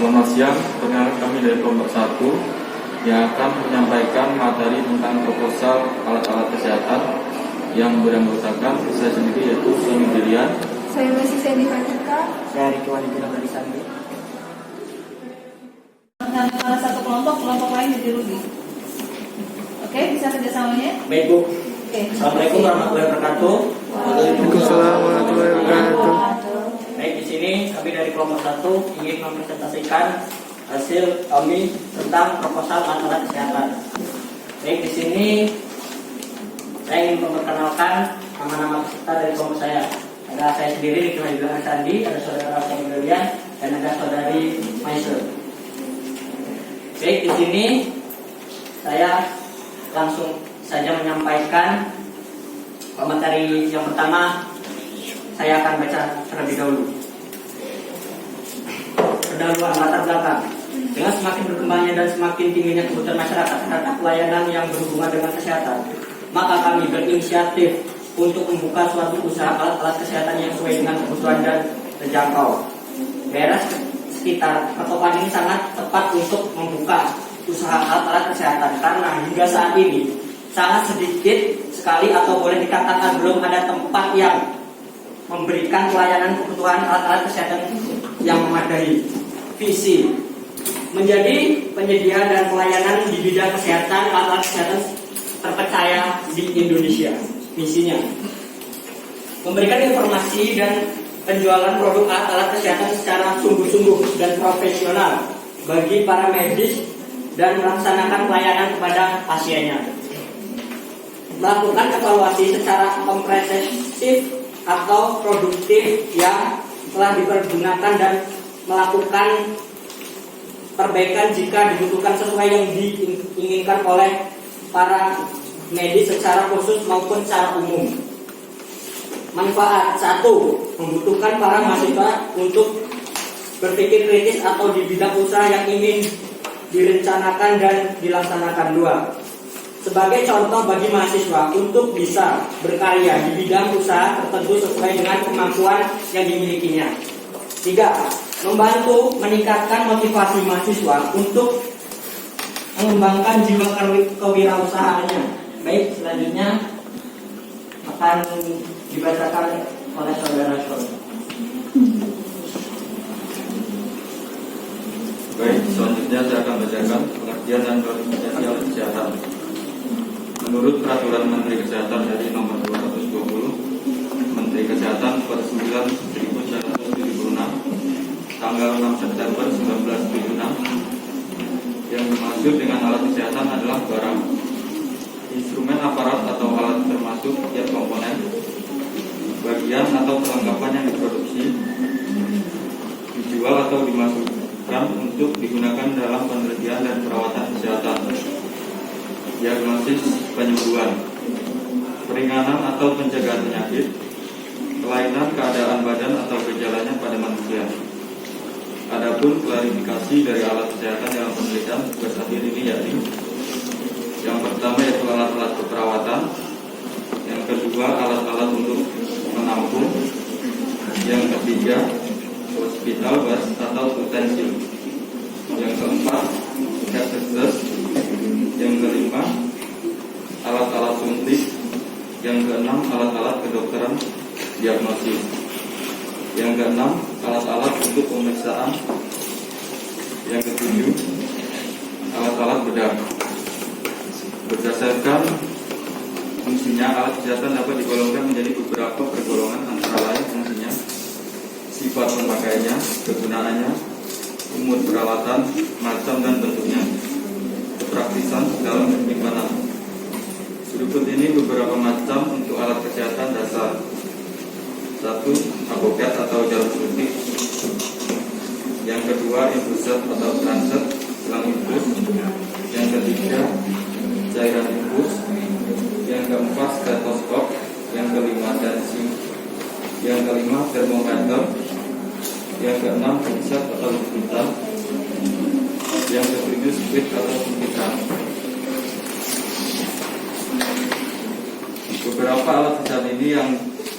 Selamat siang, perkenalkan kami dari kelompok 1 yang akan menyampaikan materi tentang proposal alat-alat kesehatan yang beranggotakan saya sendiri yaitu Sony Dilian. Saya masih Sandy Fatika. Saya Riki Wanita dari Sandi. Nah, salah satu kelompok lain jadi rugi. Oke, bisa kerjasamanya? Baik Bu. Oke. Assalamualaikum warahmatullahi wabarakatuh. Waalaikumsalam warahmatullahi wabarakatuh. Baik, di sini kami dari kelompok 1 ingin mempresentasikan hasil kami tentang proposal alat-alat kesehatan. Baik, di sini saya ingin memperkenalkan nama-nama peserta dari kelompok saya. Ada saya sendiri, Riki Wanita Sandi, ada saudara Sony Dilian, dan ada saudari Maisel. Baik, di sini saya langsung saja menyampaikan materi yang pertama. Saya akan baca terlebih dahulu. Pendahuluan latar belakang. Dengan semakin berkembangnya dan semakin tingginya kebutuhan masyarakat terhadap pelayanan yang berhubungan dengan kesehatan, maka kami berinisiatif untuk membuka suatu usaha alat-alat kesehatan yang sesuai dengan kebutuhan dan terjangkau. Daerah sekitar pertokohan ini sangat tepat untuk membuka usaha alat-alat kesehatan karena hingga saat ini sangat sedikit sekali atau boleh dikatakan belum ada tempat yang memberikan pelayanan kebutuhan alat-alat kesehatan yang memadai. Visi menjadi penyedia dan pelayanan di bidang kesehatan alat-alat kesehatan terpercaya di Indonesia. Misinya memberikan informasi dan penjualan produk alat-alat kesehatan secara sungguh-sungguh dan profesional bagi para medis dan melaksanakan pelayanan kepada pasiennya. Melakukan evaluasi secara komprehensif atau produktif yang telah dipergunakan dan melakukan perbaikan jika dibutuhkan sesuai yang diinginkan oleh para medis secara khusus maupun secara umum. Manfaat 1. Membutuhkan para mahasiswa untuk berpikir kritis atau di bidang usaha yang ingin direncanakan dan dilaksanakan. 2. Sebagai contoh bagi mahasiswa untuk bisa berkarya di bidang usaha tertentu sesuai dengan kemampuan yang dimilikinya. 3. Membantu meningkatkan motivasi mahasiswa untuk mengembangkan jiwa kewirausahaannya. Baik, selanjutnya akan dibacakan oleh saudara Sol. Baik, selanjutnya saya akan bacakan pengertian dan klasifikasi alat kesehatan. Menurut Peraturan Menteri Kesehatan dari Nomor 220, Menteri Kesehatan per 9/1976, tanggal 6 September 1976, yang dimaksud dengan alat kesehatan adalah barang, instrumen, aparat atau alat termasuk setiap komponen, bagian atau perlengkapan yang diproduksi, dijual atau dimasukkan untuk digunakan dalam penelitian dan perawatan kesehatan, diagnosis penyembuhan, peringanan atau pencegahan penyakit, kelainan keadaan badan atau gejalanya pada manusia. Adapun klarifikasi dari alat kesehatan dalam penelitian tugas akhir ini yakni yang pertama yaitu alat-alat keperawatan, yang kedua alat-alat untuk menampung, yang ketiga hospital bus atau utensil, yang keempat catheters, yang kelima alat-alat suntik, yang keenam alat-alat kedokteran diagnosis, yang keenam alat-alat untuk pemeriksaan, yang ketujuh alat-alat bedah. Berdasarkan fungsinya, alat kesehatan dapat digolongkan menjadi beberapa pergolongan, antara lain fungsinya, sifat pemakaiannya, kegunaannya, umur peralatan, macam dan bentuknya, kepraktisan dalam penyimpanan. Berikut ini beberapa macam untuk alat kesehatan dasar. 1. Abokat atau jarum suntik. Yang kedua infusor atau transit, selang infus. Yang ketiga cairan infus. Yang keempat stetoskop. Yang kelima tensi. Yang kelima termometer. Yang keenam pinset atau digital. Yang ketujuh sprit atau suntikan. Beberapa alat kesehatan ini yang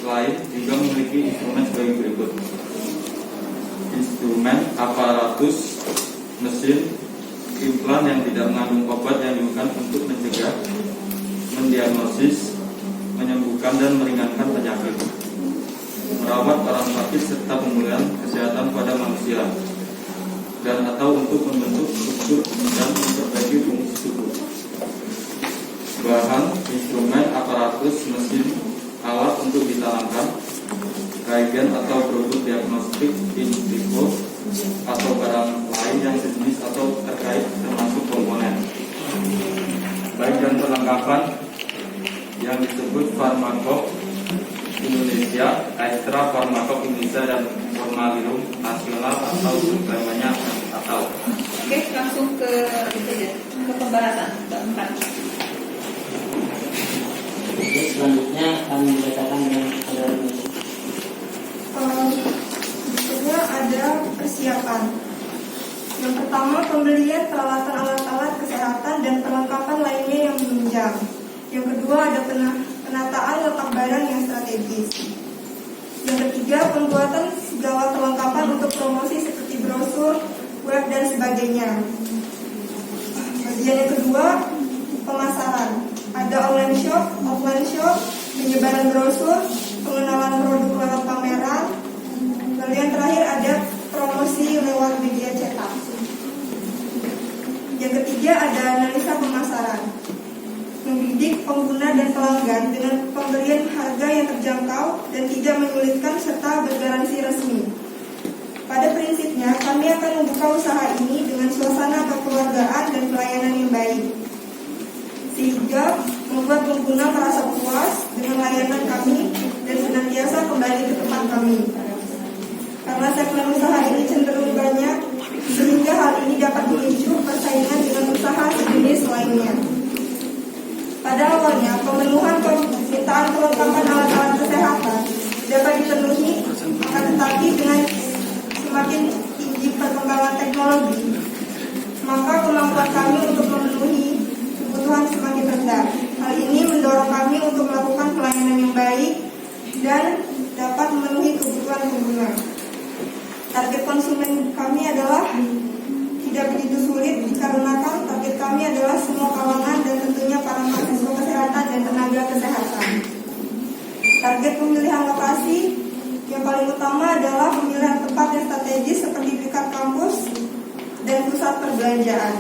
lain juga memiliki instrumen sebagai berikut. instrumen, aparatus, mesin, implan yang tidak mengandung obat yang digunakan untuk mencegah, mendiagnosis, menyembuhkan dan meringankan penyakit, merawat orang sakit serta pemulihan kesehatan pada manusia, dan atau untuk membentuk struktur dan memperbaiki fungsi tubuh. Bahan, instrumen, aparatus, mesin, alat untuk ditanamkan, reagen atau produk diagnostik in vivo atau barang lain yang sejenis atau terkait termasuk komponen. Baik dan perlengkapan yang disebut Farmakop Indonesia, Extra Farmakop Indonesia dan Formalium Nasional atau sebagainya atau. Oke, langsung ke pembahasan keempat. Oke, selanjutnya kami membacakan dengan saudara Nisa. Berikutnya ada persiapan. Yang pertama, pembelian peralatan alat-alat kesehatan dan perlengkapan lainnya yang menunjang. Yang kedua, ada penataan letak barang yang strategis. Yang ketiga, pembuatan segala perlengkapan untuk promosi seperti brosur, web, dan sebagainya. Bagian yang kedua, pemasaran. Ada online shop, offline shop, penyebaran brosur, pengenalan produk lewat pameran. Lalu yang terakhir ada promosi lewat media cetak. Yang ketiga ada analisa pemasaran, mendidik pengguna dan pelanggan dengan pemberian harga yang terjangkau dan tidak menyulitkan serta bergaransi resmi. Pada prinsipnya, kami akan membuka usaha ini dengan suasana kekeluargaan dan pelayanan yang baik, sehingga membuat pengguna merasa puas dengan layanan kami dan senantiasa kembali ke tempat kami. Karena segmen usaha ini cenderung banyak, sehingga hal ini dapat memicu persaingan dengan usaha sejenis lainnya. Pada awalnya, pemenuhan permintaan perlengkapan alat-alat kesehatan dapat dipenuhi, akan tetapi dengan semakin tinggi perkembangan teknologi, maka kemampuan kami untuk memenuhi kebutuhan semakin rendah. Hal ini mendorong kami untuk melakukan pelayanan yang baik dan dapat memenuhi kebutuhan pengguna. Target konsumen kami adalah tidak begitu sulit dikarenakan target kami adalah semua kalangan dan tentunya para mahasiswa kesehatan dan tenaga kesehatan. Target pemilihan lokasi yang paling utama adalah pemilihan tempat yang strategis seperti dekat kampus dan pusat perbelanjaan.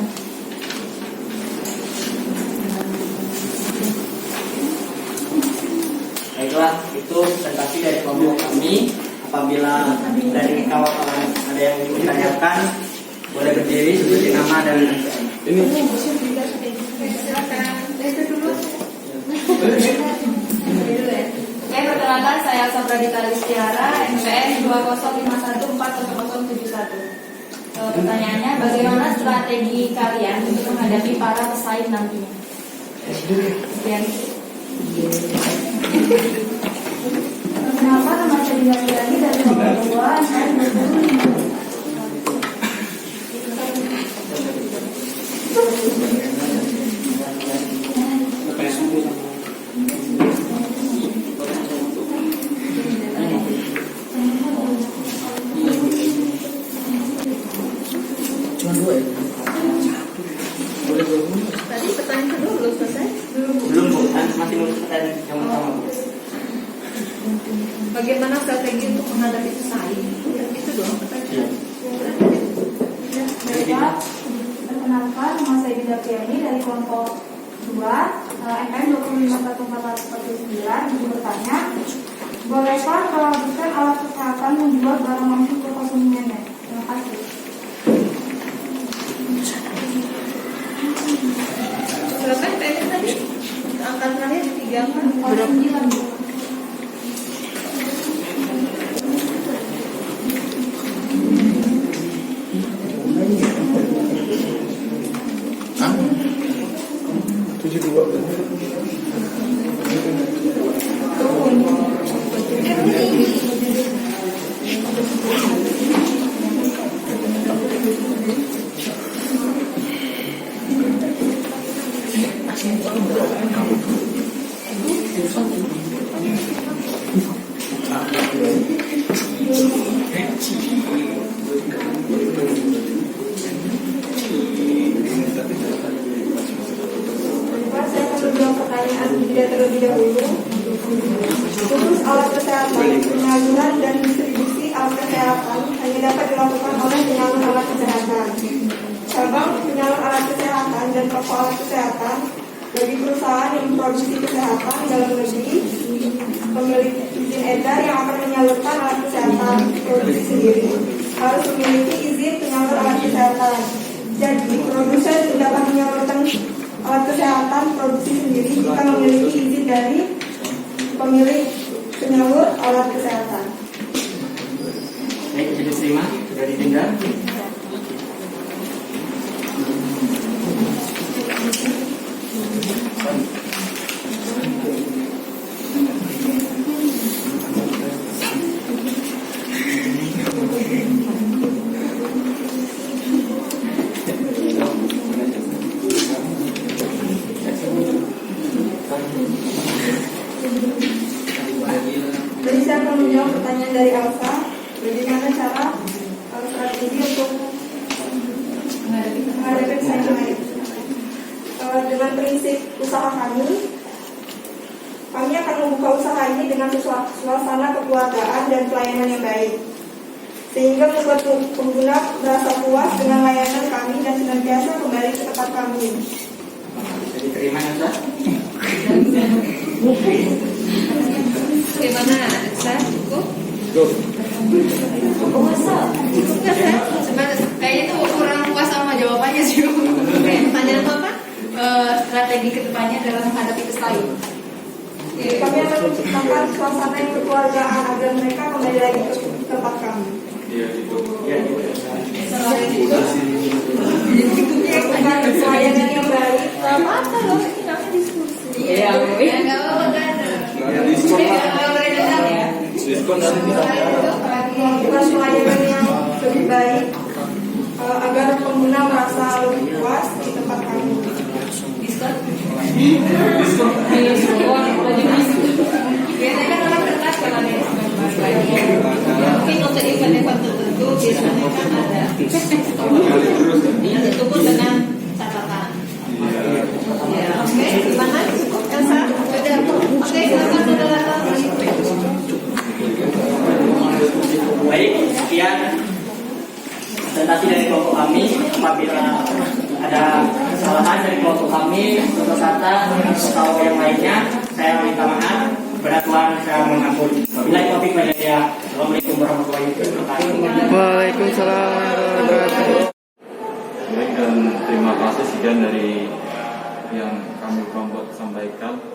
Baiklah, itu presentasi dari kelompok kami. Apabila dari kawan-kawan ada yang ingin ditanyakan, boleh berdiri seperti nama dan ini. Oke, perkenalkan saya Sabra Dita Listiara, MPN 205140071. Pertanyaannya, bagaimana strategi kalian untuk menghadapi para pesaing nantinya? Kenapa nama saya lagi dari nomor 2 saya cuma 2 ya? Tadi pertanyaan kedua belum selesai? Belum Bu, masih nunggu pertanyaan yang pertama. Bagaimana strategi untuk menghadapi pesaing? Itu doang pertanyaan. Bapak, perkenalkan nama saya Dinda Piani dari kelompok 2 MPN 2514449. Ibu bertanya, bolehkah pelabuhan alat kesehatan membuat barang langsung ke konsumennya? Terima kasih. Berapa MPN tadi? Angka terakhir 3 9. dapat dilakukan oleh penyalur alat kesehatan. Cabang penyalur alat kesehatan dan toko alat kesehatan bagi perusahaan yang memproduksi kesehatan dalam negeri, pemilik izin edar yang akan menyalurkan alat kesehatan produksi sendiri harus memiliki izin penyalur alat kesehatan. Jadi, produsen dapat menyalurkan alat kesehatan produksi sendiri jika memiliki izin dari pemilik penyalur alat kesehatan. Baik, jadi terima, sudah ditinggal. Jadi saya akan menjawab pertanyaan dari Elsa. Bagaimana cara strategi untuk menghadapi persaingan lain? Dengan prinsip usaha kami akan membuka usaha ini dengan suasana kekeluargaan dan pelayanan yang baik, sehingga membuat pengguna merasa puas dengan layanan kami dan senantiasa kembali ke tempat kami. Jadi terima ya, Sa. Gimana, Sa? Cukup? Cukup. Cukup nggak, Sa? Kayaknya itu kurang puas sama jawabannya sih. Pertanyaan itu apa? Strategi kedepannya dalam menghadapi pesaing. Kami akan menciptakan suasana yang kekeluargaan agar mereka kembali lagi ke tempat kami. Iya, gitu. Ya, Dengan pelayanan yang baik, Apa loh? Ini namanya diskusi. Iya, Ya, nggak apa-apa, nggak ada. Diskon, Pak. Nggak boleh dengar ya. Diskon dari melakukan pelayanan yang lebih baik agar pengguna merasa lebih puas di tempat kami. Diskon? diskon. Biasanya kan orang tertarik kalau ada diskon. Mungkin untuk event-event tertentu biasanya kan ada. Kembali terus ya. Itu pun dengan catatan. Ya, oke. Gimana? Elsa? Sudah. Oke, silakan saudara. baik, sekian presentasi dari kelompok kami. Apabila ada kesalahan dari kelompok kami, atau kata atau yang lainnya, saya minta maaf. Kepada Tuhan saya mengampuni. Wabillahi taufiq wal hidayah. Assalamualaikum warahmatullahi wabarakatuh. Waalaikumsalam warahmatullahi wabarakatuh. Baik, dan terima kasih sekian dari yang kami kelompok sampaikan.